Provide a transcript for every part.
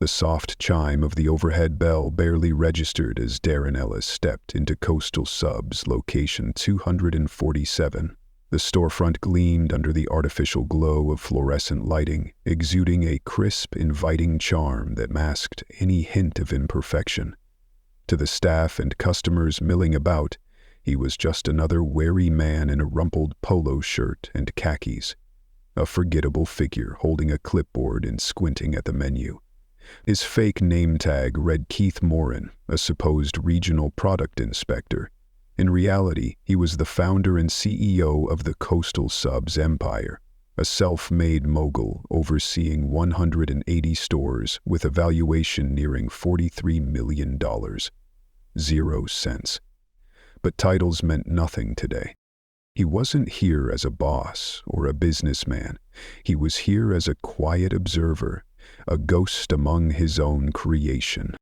The soft chime of the overhead bell barely registered as Darren Ellis stepped into Coastal Subs location 247. The storefront gleamed under the artificial glow of fluorescent lighting, exuding a crisp, inviting charm that masked any hint of imperfection. To the staff and customers milling about, he was just another wary man in a rumpled polo shirt and khakis, a forgettable figure holding a clipboard and squinting at the menu. His fake name tag read Keith Morin, a supposed regional product inspector. In reality, he was the founder and CEO of the Coastal Subs empire, a self-made mogul overseeing 180 stores with a valuation nearing $43 million. 0 cents. But titles meant nothing today. He wasn't here as a boss or a businessman. He was here as a quiet observer, a ghost among his own creation.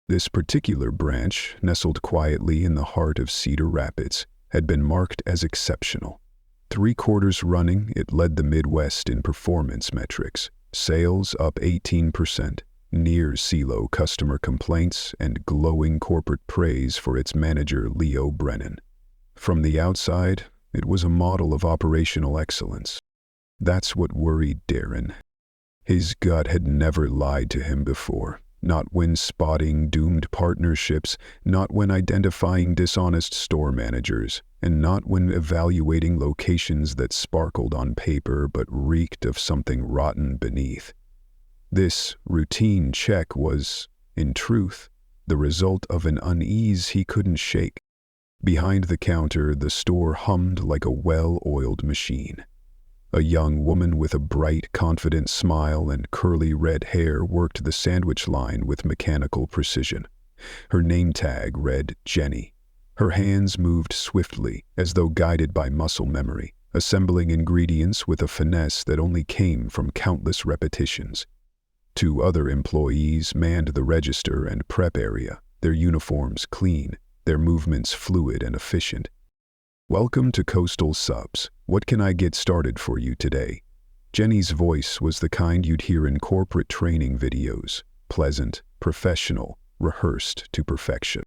This particular branch, nestled quietly in the heart of Cedar Rapids, had been marked as exceptional. 3 quarters running, it led the Midwest in performance metrics. Sales up 18%, near zero customer complaints, and glowing corporate praise for its manager Leo Brennan. From the outside, it was a model of operational excellence. That's what worried Darren. His gut had never lied to him before. Not when spotting doomed partnerships, not when identifying dishonest store managers, and not when evaluating locations that sparkled on paper but reeked of something rotten beneath. This routine check was, in truth, the result of an unease he couldn't shake. Behind the counter, the store hummed like a well-oiled machine. A young woman with a bright, confident smile and curly red hair worked the sandwich line with mechanical precision. Her name tag read Jenny. Her hands moved swiftly, as though guided by muscle memory, assembling ingredients with a finesse that only came from countless repetitions. 2 other employees manned the register and prep area, their uniforms clean, their movements fluid and efficient. "Welcome to Coastal Subs. What can I get started for you today?" Jenny's voice was the kind you'd hear in corporate training videos, pleasant, professional, rehearsed to perfection.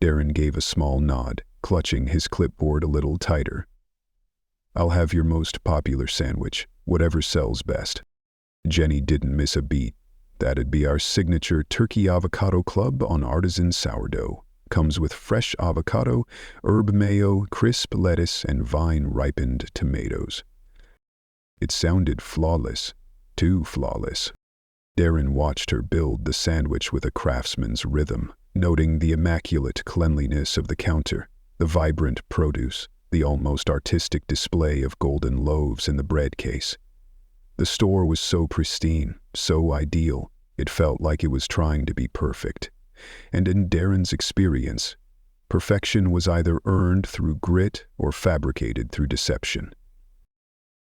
Darren gave a small nod, clutching his clipboard a little tighter. "I'll have your most popular sandwich, whatever sells best." Jenny didn't miss a beat. "That'd be our signature turkey avocado club on artisan sourdough. Comes with fresh avocado, herb mayo, crisp lettuce, and vine-ripened tomatoes." It sounded flawless, too flawless. Darren watched her build the sandwich with a craftsman's rhythm, noting the immaculate cleanliness of the counter, the vibrant produce, the almost artistic display of golden loaves in the bread case. The store was so pristine, so ideal, it felt like it was trying to be perfect. And in Darren's experience, perfection was either earned through grit or fabricated through deception.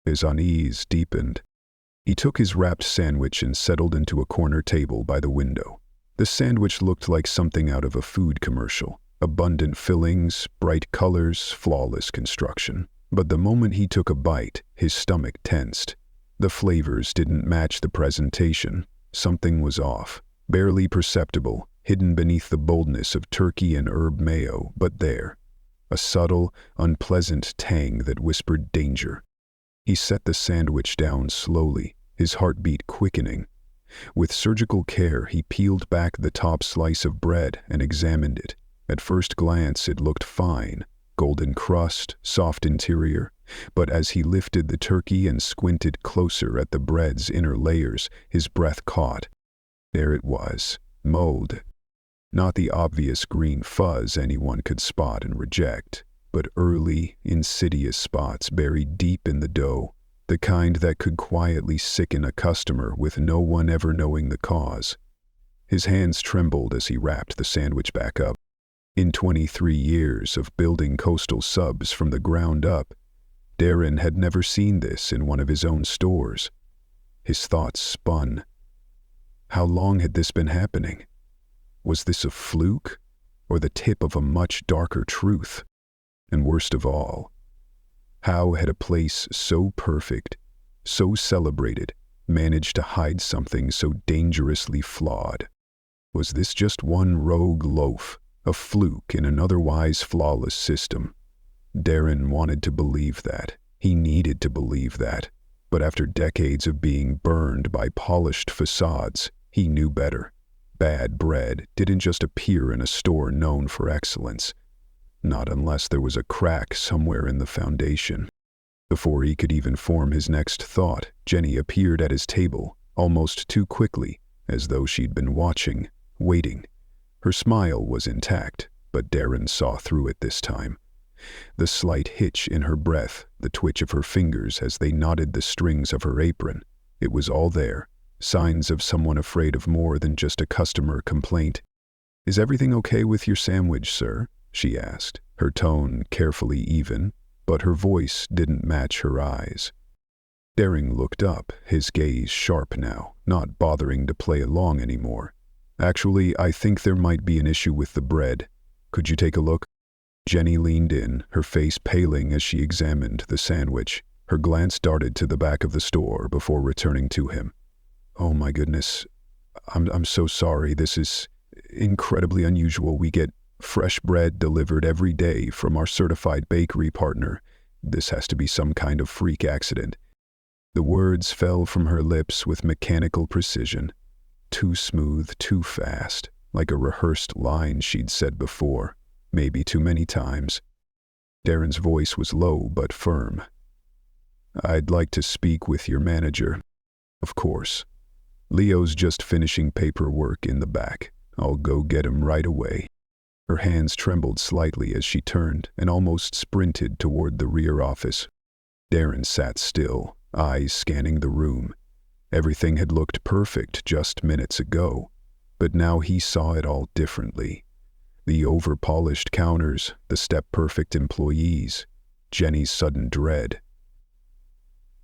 His unease deepened. He took his wrapped sandwich and settled into a corner table by the window. The sandwich looked like something out of a food commercial. Abundant fillings, bright colors, flawless construction. But the moment he took a bite, his stomach tensed. The flavors didn't match the presentation. Something was off, barely perceptible, hidden beneath the boldness of turkey and herb mayo, but there. A subtle, unpleasant tang that whispered danger. He set the sandwich down slowly, his heartbeat quickening. With surgical care, he peeled back the top slice of bread and examined it. At first glance, it looked fine, golden crust, soft interior. But as he lifted the turkey and squinted closer at the bread's inner layers, his breath caught. There it was, mold. Not the obvious green fuzz anyone could spot and reject, but early, insidious spots buried deep in the dough, the kind that could quietly sicken a customer with no one ever knowing the cause. His hands trembled as he wrapped the sandwich back up. In 23 years of building Coastal Subs from the ground up, Darren had never seen this in one of his own stores. His thoughts spun. How long had this been happening? Was this a fluke, or the tip of a much darker truth? And worst of all, how had a place so perfect, so celebrated, managed to hide something so dangerously flawed? Was this just one rogue loaf, a fluke in an otherwise flawless system? Darren wanted to believe that. He needed to believe that. But after decades of being burned by polished facades, he knew better. Bad bread didn't just appear in a store known for excellence. Not unless there was a crack somewhere in the foundation. Before he could even form his next thought, Jenny appeared at his table, almost too quickly, as though she'd been watching, waiting. Her smile was intact, but Darren saw through it this time. The slight hitch in her breath, the twitch of her fingers as they knotted the strings of her apron, it was all there, signs of someone afraid of more than just a customer complaint. "Is everything okay with your sandwich, sir?" she asked, her tone carefully even, but her voice didn't match her eyes. Darren looked up, his gaze sharp now, not bothering to play along anymore. "Actually, I think there might be an issue with the bread. Could you take a look?" Jenny leaned in, her face paling as she examined the sandwich. Her glance darted to the back of the store before returning to him. "Oh my goodness, I'm so sorry. This is incredibly unusual. We get fresh bread delivered every day from our certified bakery partner. This has to be some kind of freak accident." The words fell from her lips with mechanical precision. Too smooth, too fast, like a rehearsed line she'd said before. Maybe too many times. Darren's voice was low but firm. "I'd like to speak with your manager." "Of course. Leo's just finishing paperwork in the back. I'll go get him right away." Her hands trembled slightly as she turned and almost sprinted toward the rear office. Darren sat still, eyes scanning the room. Everything had looked perfect just minutes ago, but now he saw it all differently. The over-polished counters, the step-perfect employees, Jenny's sudden dread.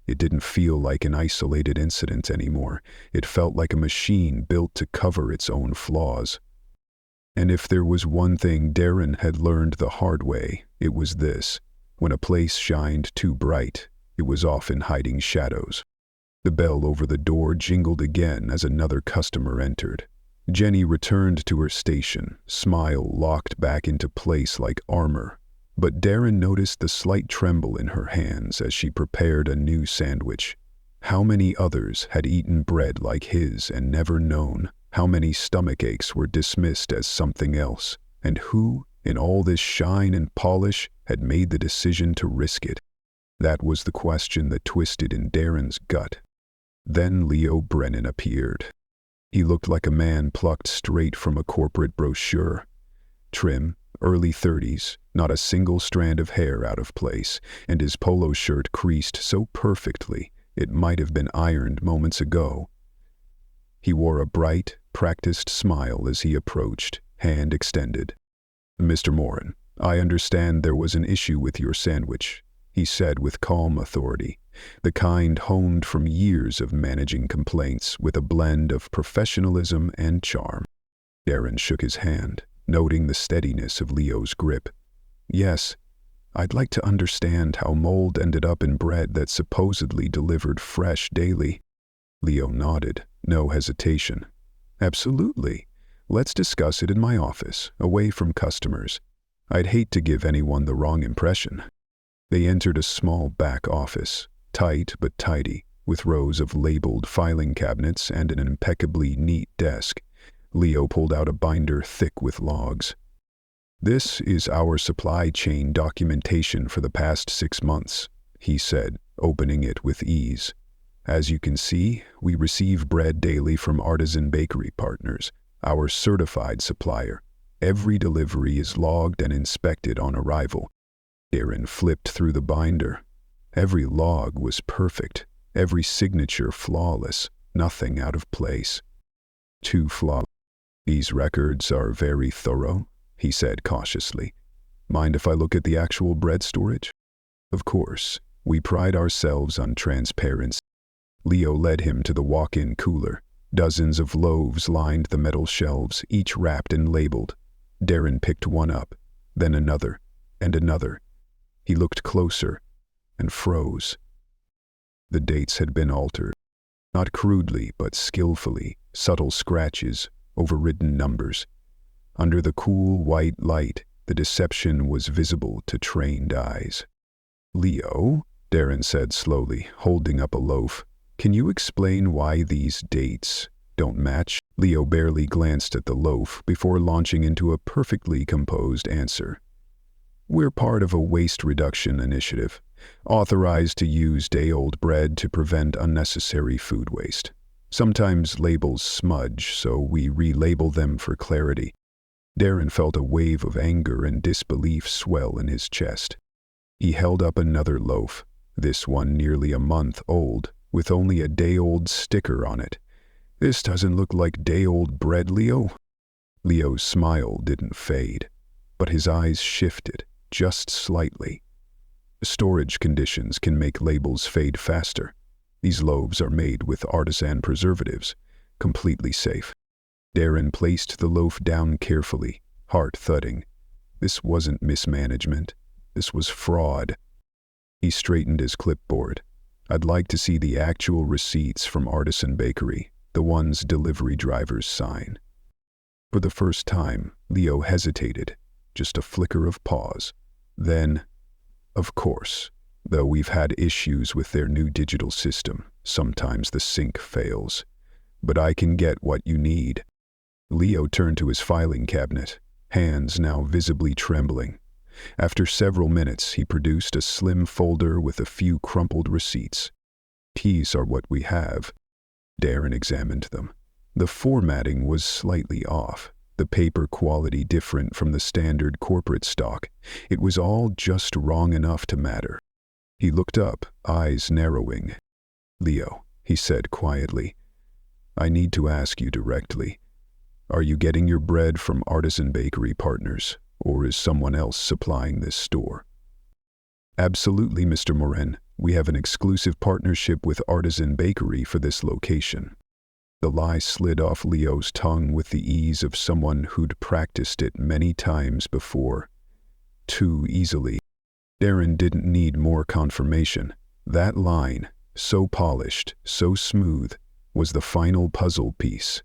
It didn't feel like an isolated incident anymore. It felt like a machine built to cover its own flaws. And if there was one thing Darren had learned the hard way, it was this. When a place shined too bright, it was often hiding shadows. The bell over the door jingled again as another customer entered. Jenny returned to her station, smile locked back into place like armor. But Darren noticed the slight tremble in her hands as she prepared a new sandwich. How many others had eaten bread like his and never known? How many stomach aches were dismissed as something else? And who, in all this shine and polish, had made the decision to risk it? That was the question that twisted in Darren's gut. Then Leo Brennan appeared. He looked like a man plucked straight from a corporate brochure. Trim, early 30s, not a single strand of hair out of place, and his polo shirt creased so perfectly it might have been ironed moments ago. He wore a bright, practiced smile as he approached, hand extended. "Mr. Morin, I understand there was an issue with your sandwich," he said with calm authority, the kind honed from years of managing complaints with a blend of professionalism and charm. Darren shook his hand, noting the steadiness of Leo's grip. "Yes, I'd like to understand how mold ended up in bread that supposedly delivered fresh daily." Leo nodded, no hesitation. "Absolutely. Let's discuss it in my office, away from customers. I'd hate to give anyone the wrong impression." They entered a small back office, tight but tidy, with rows of labeled filing cabinets and an impeccably neat desk. Leo pulled out a binder thick with logs. "This is our supply chain documentation for the past 6 months," he said, opening it with ease. "As you can see, we receive bread daily from Artisan Bakery Partners, our certified supplier. Every delivery is logged and inspected on arrival." Darren flipped through the binder. Every log was perfect, every signature flawless, nothing out of place. "Too flawless. These records are very thorough," he said cautiously. "Mind if I look at the actual bread storage?" "Of course. We pride ourselves on transparency." Leo led him to the walk-in cooler. Dozens of loaves lined the metal shelves, each wrapped and labeled. Darren picked one up, then another, and another. He looked closer and froze. The dates had been altered. Not crudely, but skillfully, subtle scratches, overridden numbers. Under the cool white light, the deception was visible to trained eyes. "Leo," Darren said slowly, holding up a loaf, "can you explain why these dates don't match?" Leo barely glanced at the loaf before launching into a perfectly composed answer. "We're part of a waste reduction initiative, authorized to use day-old bread to prevent unnecessary food waste. Sometimes labels smudge, so we relabel them for clarity." Darren felt a wave of anger and disbelief swell in his chest. He held up another loaf, this one nearly a month old, with only a day-old sticker on it. "This doesn't look like day-old bread, Leo." Leo's smile didn't fade, but his eyes shifted, just slightly. Storage conditions can make labels fade faster. These loaves are made with artisan preservatives, completely safe. Darren placed the loaf down carefully, heart thudding. This wasn't mismanagement. This was fraud. He straightened his clipboard. "I'd like to see the actual receipts from Artisan Bakery, the ones delivery drivers sign." For the first time, Leo hesitated, just a flicker of pause. Then, "Of course, though we've had issues with their new digital system, sometimes the sync fails. But I can get what you need." Leo turned to his filing cabinet, hands now visibly trembling. After several minutes, he produced a slim folder with a few crumpled receipts. "These are what we have." Darren examined them. The formatting was slightly off, the paper quality different from the standard corporate stock. It was all just wrong enough to matter. He looked up, eyes narrowing. "Leo," he said quietly, "I need to ask you directly. Are you getting your bread from Artisan Bakery Partners, or is someone else supplying this store?" "Absolutely, Mr. Morin. We have an exclusive partnership with Artisan Bakery for this location." The lie slid off Leo's tongue with the ease of someone who'd practiced it many times before. Too easily. Darren didn't need more confirmation. That line, so polished, so smooth, was the final puzzle piece.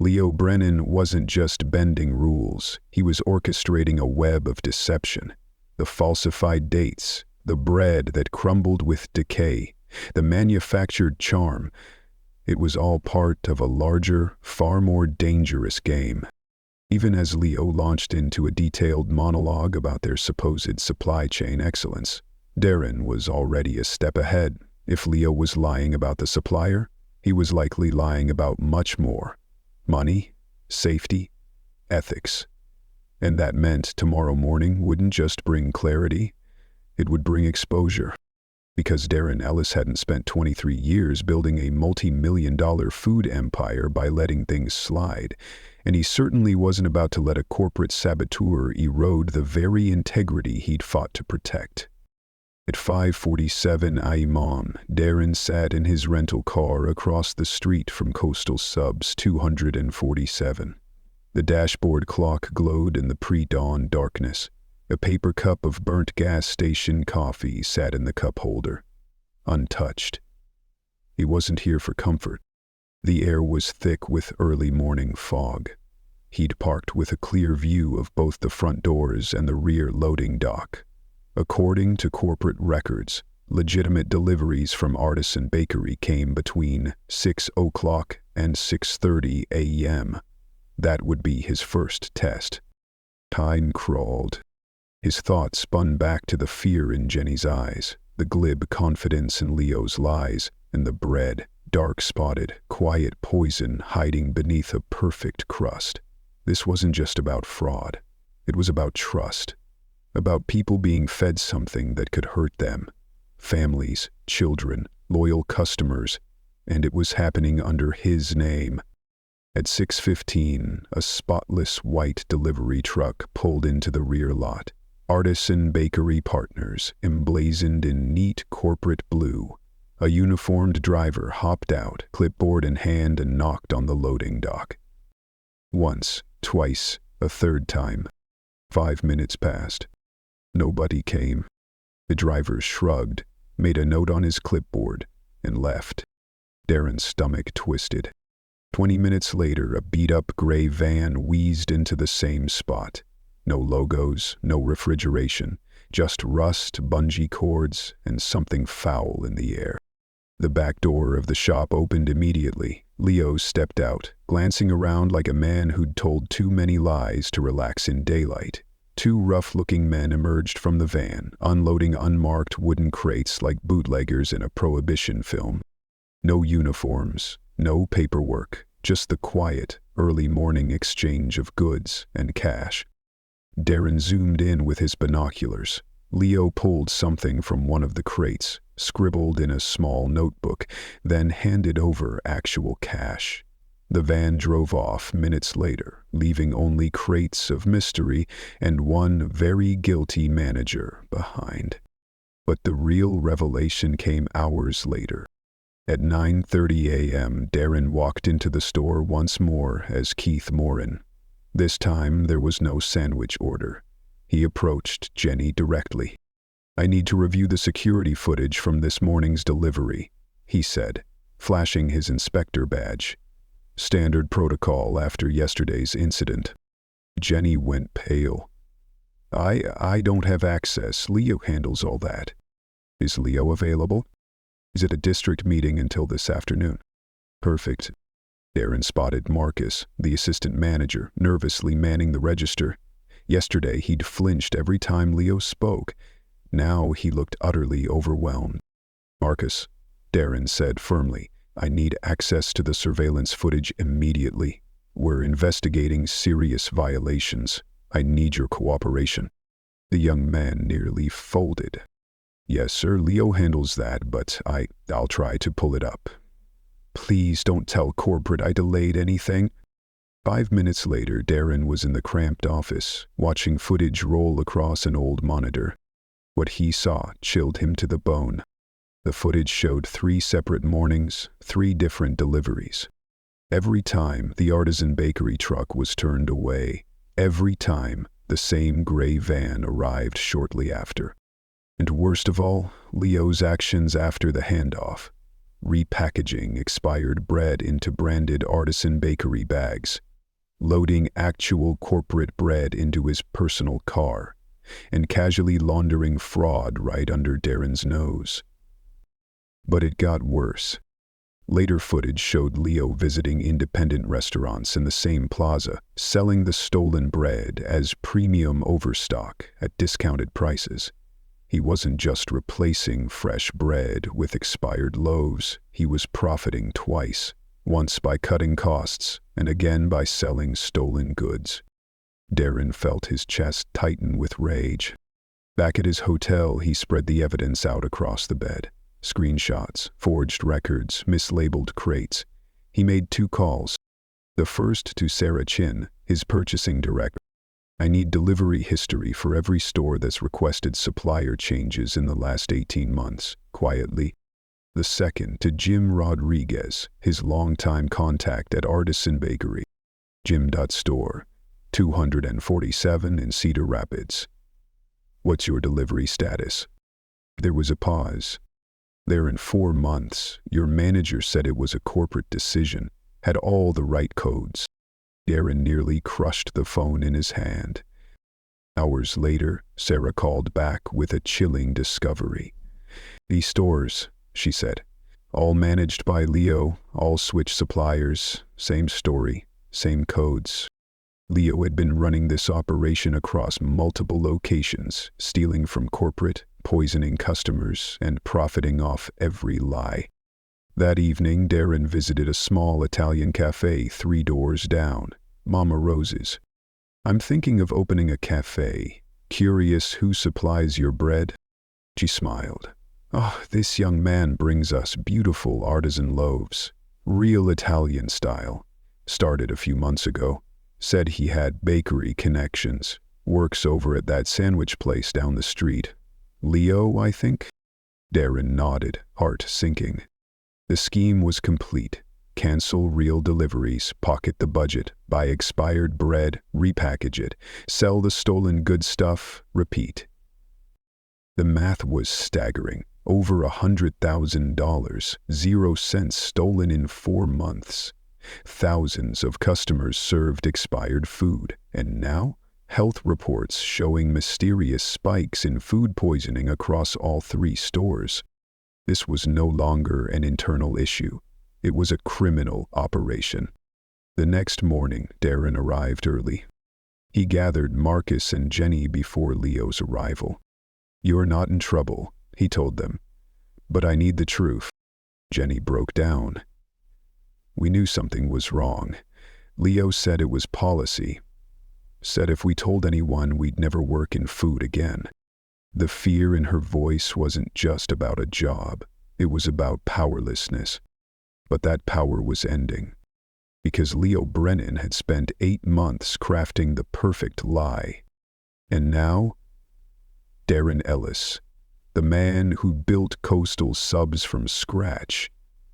Leo Brennan wasn't just bending rules, he was orchestrating a web of deception. The falsified dates, the bread that crumbled with decay, the manufactured charm. It was all part of a larger, far more dangerous game. Even as Leo launched into a detailed monologue about their supposed supply chain excellence, Darren was already a step ahead. If Leo was lying about the supplier, he was likely lying about much more. Money, safety, ethics. And that meant tomorrow morning wouldn't just bring clarity, it would bring exposure. Because Darren Ellis hadn't spent 23 years building a multi-million-dollar food empire by letting things slide, and he certainly wasn't about to let a corporate saboteur erode the very integrity he'd fought to protect. At 5:47 a.m., Darren sat in his rental car across the street from Coastal Subs 247. The dashboard clock glowed in the pre-dawn darkness. A paper cup of burnt gas station coffee sat in the cup holder, untouched. He wasn't here for comfort. The air was thick with early morning fog. He'd parked with a clear view of both the front doors and the rear loading dock. According to corporate records, legitimate deliveries from Artisan Bakery came between 6 o'clock and 6:30 a.m. That would be his first test. Time crawled. His thoughts spun back to the fear in Jenny's eyes, the glib confidence in Leo's lies, and the bread, dark-spotted, quiet poison hiding beneath a perfect crust. This wasn't just about fraud. It was about trust. About people being fed something that could hurt them. Families, children, loyal customers, and it was happening under his name. At 6:15, a spotless white delivery truck pulled into the rear lot. Artisan Bakery Partners, emblazoned in neat corporate blue. A uniformed driver hopped out, clipboard in hand, and knocked on the loading dock. Once, twice, a third time. 5 minutes passed. Nobody came. The driver shrugged, made a note on his clipboard, and left. Darren's stomach twisted. 20 minutes later, a beat-up gray van wheezed into the same spot. No logos, no refrigeration, just rust, bungee cords, and something foul in the air. The back door of the shop opened immediately. Leo stepped out, glancing around like a man who'd told too many lies to relax in daylight. Two rough-looking men emerged from the van, unloading unmarked wooden crates like bootleggers in a prohibition film. No uniforms, no paperwork, just the quiet, early morning exchange of goods and cash. Darren zoomed in with his binoculars. Leo pulled something from one of the crates, scribbled in a small notebook, then handed over actual cash. The van drove off minutes later, leaving only crates of mystery and one very guilty manager behind. But the real revelation came hours later. At 9:30 a.m., Darren walked into the store once more as Keith Morin. This time, there was no sandwich order. He approached Jenny directly. "I need to review the security footage from this morning's delivery," he said, flashing his inspector badge. "Standard protocol after yesterday's incident." Jenny went pale. I don't have access. Leo handles all that." "Is Leo available?" "He's at a district meeting until this afternoon." "Perfect." Darren spotted Marcus, the assistant manager, nervously manning the register. Yesterday he'd flinched every time Leo spoke. Now he looked utterly overwhelmed. "Marcus," Darren said firmly, "I need access to the surveillance footage immediately. We're investigating serious violations. I need your cooperation." The young man nearly folded. "Yes, sir, Leo handles that, but I'll try to pull it up." "Please don't tell corporate I delayed anything." 5 minutes later, Darren was in the cramped office, watching footage roll across an old monitor. What he saw chilled him to the bone. The footage showed 3 separate mornings, 3 different deliveries. Every time, the artisan bakery truck was turned away. Every time, the same gray van arrived shortly after. And worst of all, Leo's actions after the handoff. Repackaging expired bread into branded artisan bakery bags, loading actual corporate bread into his personal car, and casually laundering fraud right under Darren's nose. But it got worse. Later footage showed Leo visiting independent restaurants in the same plaza, selling the stolen bread as premium overstock at discounted prices. He wasn't just replacing fresh bread with expired loaves, he was profiting twice, once by cutting costs and again by selling stolen goods. Darren felt his chest tighten with rage. Back at his hotel, he spread the evidence out across the bed. Screenshots, forged records, mislabeled crates. He made 2 calls. The first to Sarah Chin, his purchasing director. "I need delivery history for every store that's requested supplier changes in the last 18 months, quietly." The second to Jim Rodriguez, his longtime contact at Artisan Bakery. Jim.store, 247 in Cedar Rapids. "What's your delivery status?" There was a pause. "There in 4 months. Your manager said it was a corporate decision, had all the right codes." Darren nearly crushed the phone in his hand. Hours later, Sarah called back with a chilling discovery. "These stores," she said, "all managed by Leo, all switch suppliers, same story, same codes. Leo had been running this operation across multiple locations, stealing from corporate, poisoning customers, and profiting off every lie." That evening, Darren visited a small Italian cafe 3 doors down, Mama Rose's. "I'm thinking of opening a cafe. Curious who supplies your bread?" She smiled. "Oh, this young man brings us beautiful artisan loaves, real Italian style. Started a few months ago. Said he had bakery connections. Works over at that sandwich place down the street. Leo, I think?" Darren nodded, heart sinking. The scheme was complete. Cancel real deliveries, pocket the budget, buy expired bread, repackage it, sell the stolen good stuff, repeat. The math was staggering. Over $100,000, 0 cents stolen in 4 months. Thousands of customers served expired food, and now health reports showing mysterious spikes in food poisoning across all 3 stores. This was no longer an internal issue. It was a criminal operation. The next morning, Darren arrived early. He gathered Marcus and Jenny before Leo's arrival. "You're not in trouble," he told them. "But I need the truth." Jenny broke down. "We knew something was wrong. Leo said it was policy. Said if we told anyone we'd never work in food again." The fear in her voice wasn't just about a job. It was about powerlessness. But that power was ending. Because Leo Brennan had spent 8 months crafting the perfect lie. And now, Darren Ellis, the man who built Coastal Subs from scratch,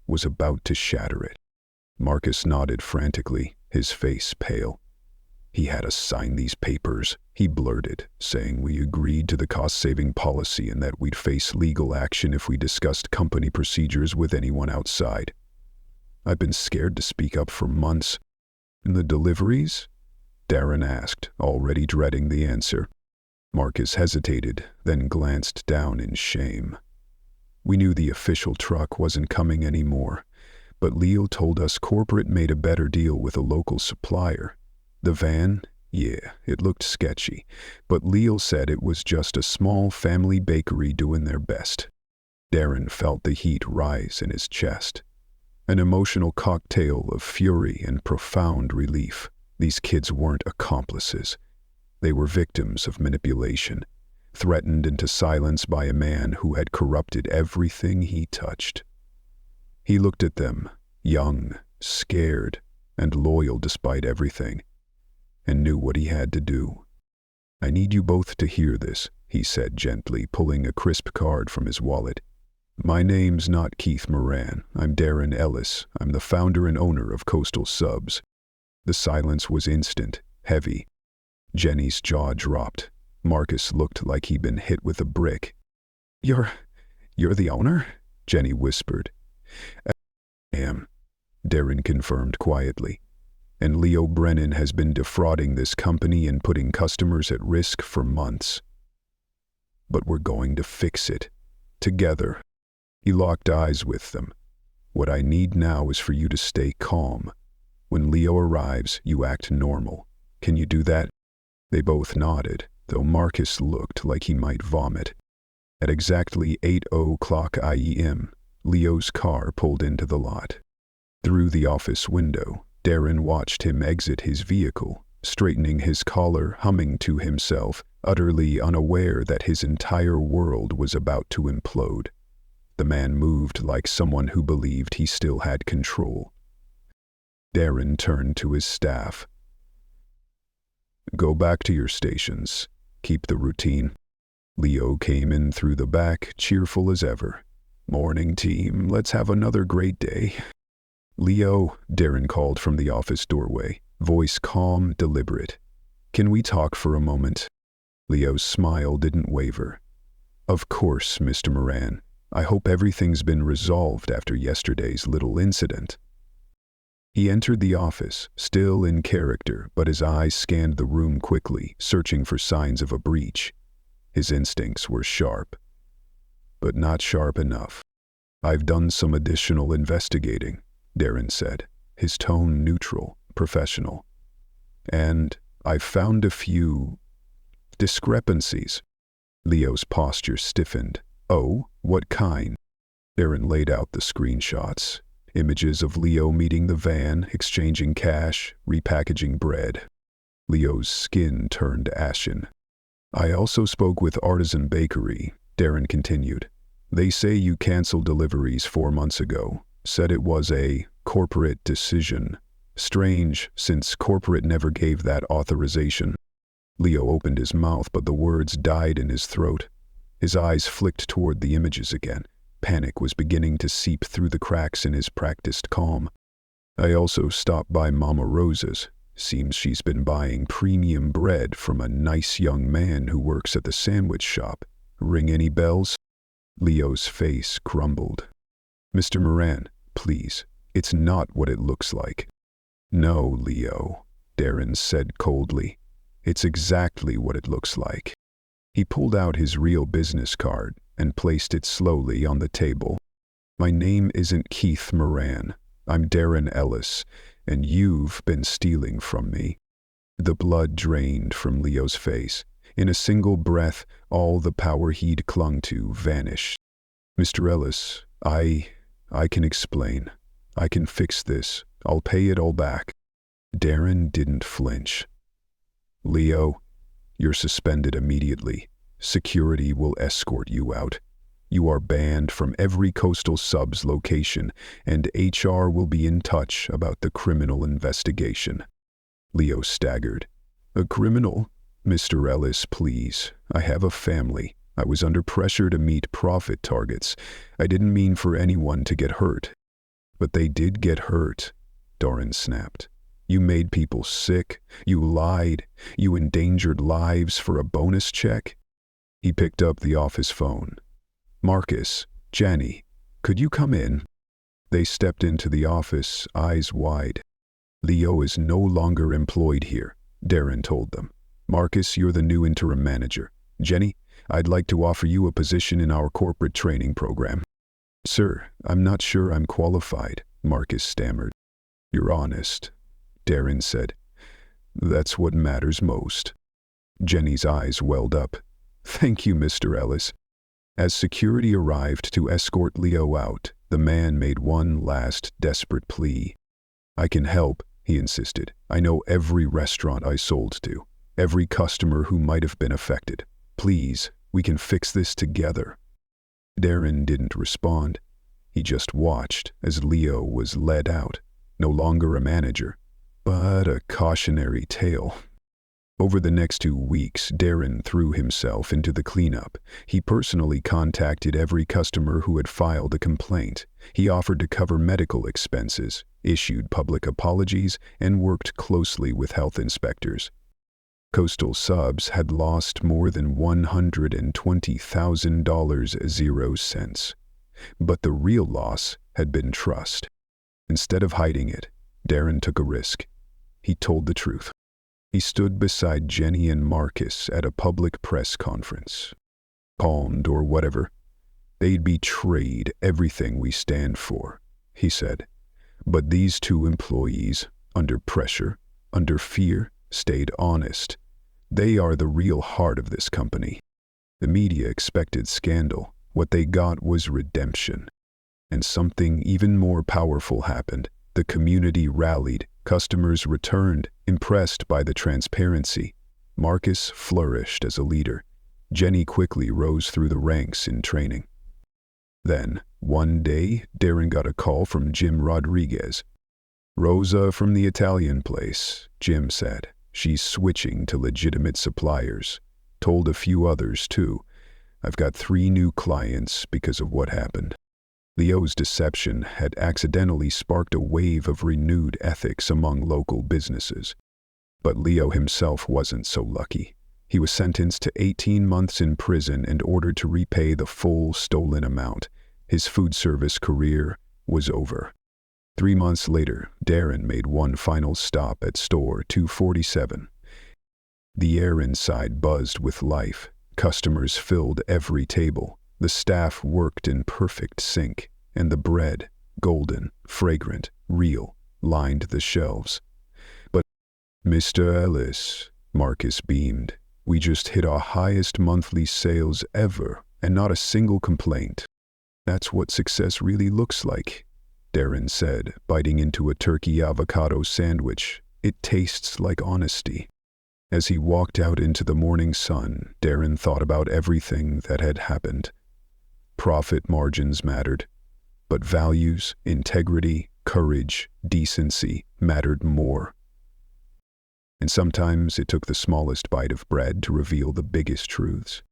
was about to shatter it. Marcus nodded frantically, his face pale. "He had us sign these papers," he blurted, saying we agreed to the cost-saving policy and that we'd face legal action if we discussed company procedures with anyone outside. I've been scared to speak up for months. "And the deliveries?" Darren asked, already dreading the answer. Marcus hesitated, then glanced down in shame. "We knew the official truck wasn't coming anymore, but Leo told us corporate made a better deal with a local supplier. The van? Yeah, it looked sketchy, but Leo said it was just a small family bakery doing their best." Darren felt the heat rise in his chest. An emotional cocktail of fury and profound relief. These kids weren't accomplices. They were victims of manipulation, threatened into silence by a man who had corrupted everything he touched. He looked at them, young, scared, and loyal despite everything, and knew what he had to do. "I need you both to hear this," he said gently, pulling a crisp card from his wallet. "My name's not Keith Moran. I'm Darren Ellis. I'm the founder and owner of Coastal Subs." The silence was instant, heavy. Jenny's jaw dropped. Marcus looked like he'd been hit with a brick. You're the owner?" Jenny whispered. "I am," Darren confirmed quietly. "And Leo Brennan has been defrauding this company and putting customers at risk for months. But we're going to fix it. Together." He locked eyes with them. "What I need now is for you to stay calm. When Leo arrives, you act normal. Can you do that?" They both nodded, though Marcus looked like he might vomit. At exactly 8:00 a.m., Leo's car pulled into the lot. Through the office window, Darren watched him exit his vehicle, straightening his collar, humming to himself, utterly unaware that his entire world was about to implode. The man moved like someone who believed he still had control. Darren turned to his staff. "Go back to your stations. Keep the routine." Leo came in through the back, cheerful as ever. "Morning, team. Let's have another great day." "Leo," Darren called from the office doorway, voice calm, deliberate. "Can we talk for a moment?" Leo's smile didn't waver. "Of course, Mr. Moran. I hope everything's been resolved after yesterday's little incident." He entered the office, still in character, but his eyes scanned the room quickly, searching for signs of a breach. His instincts were sharp, but not sharp enough. "I've done some additional investigating," Darren said, his tone neutral, professional. "And I've found a few discrepancies." Leo's posture stiffened. "Oh, what kind?" Darren laid out the screenshots. Images of Leo meeting the van, exchanging cash, repackaging bread. Leo's skin turned ashen. "I also spoke with Artisan Bakery," Darren continued. "They say you canceled deliveries 4 months ago. Said it was a corporate decision. Strange, since corporate never gave that authorization." Leo opened his mouth, but the words died in his throat. His eyes flicked toward the images again. Panic was beginning to seep through the cracks in his practiced calm. "I also stopped by Mama Rosa's. Seems she's been buying premium bread from a nice young man who works at the sandwich shop. Ring any bells?" Leo's face crumbled. "Mr. Moran, please, it's not what it looks like." "No, Leo," Darren said coldly. "It's exactly what it looks like." He pulled out his real business card and placed it slowly on the table. "My name isn't Keith Moran. I'm Darren Ellis, and you've been stealing from me." The blood drained from Leo's face. In a single breath, all the power he'd clung to vanished. "Mr. Ellis, I can explain. I can fix this. I'll pay it all back." Darren didn't flinch. "Leo, you're suspended immediately. Security will escort you out. You are banned from every Coastal Subs location, and HR will be in touch about the criminal investigation." Leo staggered. "A criminal? Mr. Ellis, please. I have a family. I was under pressure to meet profit targets. I didn't mean for anyone to get hurt." "But they did get hurt," Darren snapped. "You made people sick. You lied. You endangered lives for a bonus check." He picked up the office phone. "Marcus, Jenny, could you come in?" They stepped into the office, eyes wide. "Leo is no longer employed here," Darren told them. "Marcus, you're the new interim manager. Jenny, I'd like to offer you a position in our corporate training program." "Sir, I'm not sure I'm qualified," Marcus stammered. "You're honest," Darren said. "That's what matters most." Jenny's eyes welled up. "Thank you, Mr. Ellis." As security arrived to escort Leo out, the man made one last desperate plea. "I can help," he insisted. "I know every restaurant I sold to, every customer who might have been affected. Please, we can fix this together." Darren didn't respond. He just watched as Leo was led out, no longer a manager, but a cautionary tale. Over the next 2 weeks, Darren threw himself into the cleanup. He personally contacted every customer who had filed a complaint. He offered to cover medical expenses, issued public apologies, and worked closely with health inspectors. Coastal Subs had lost more than $120,000 0 cents. But the real loss had been trust. Instead of hiding it, Darren took a risk. He told the truth. He stood beside Jenny and Marcus at a public press conference. "Calmed or whatever. They'd betrayed everything we stand for," he said. "But these 2 employees, under pressure, under fear, stayed honest. They are the real heart of this company." The media expected scandal. What they got was redemption. And something even more powerful happened. The community rallied. Customers returned, impressed by the transparency. Marcus flourished as a leader. Jenny quickly rose through the ranks in training. Then, one day, Darren got a call from Jim Rodriguez. "Rosa from the Italian place," Jim said. "She's switching to legitimate suppliers. Told a few others, too. I've got 3 new clients because of what happened." Leo's deception had accidentally sparked a wave of renewed ethics among local businesses. But Leo himself wasn't so lucky. He was sentenced to 18 months in prison and ordered to repay the full stolen amount. His food service career was over. 3 months later, Darren made one final stop at store 247. The air inside buzzed with life. Customers filled every table. The staff worked in perfect sync, and the bread, golden, fragrant, real, lined the shelves. "But, Mr. Ellis," Marcus beamed, "we just hit our highest monthly sales ever, and not a single complaint." "That's what success really looks like," Darren said, biting into a turkey avocado sandwich. "It tastes like honesty." As he walked out into the morning sun, Darren thought about everything that had happened. Profit margins mattered, but values, integrity, courage, decency mattered more. And sometimes it took the smallest bite of bread to reveal the biggest truths.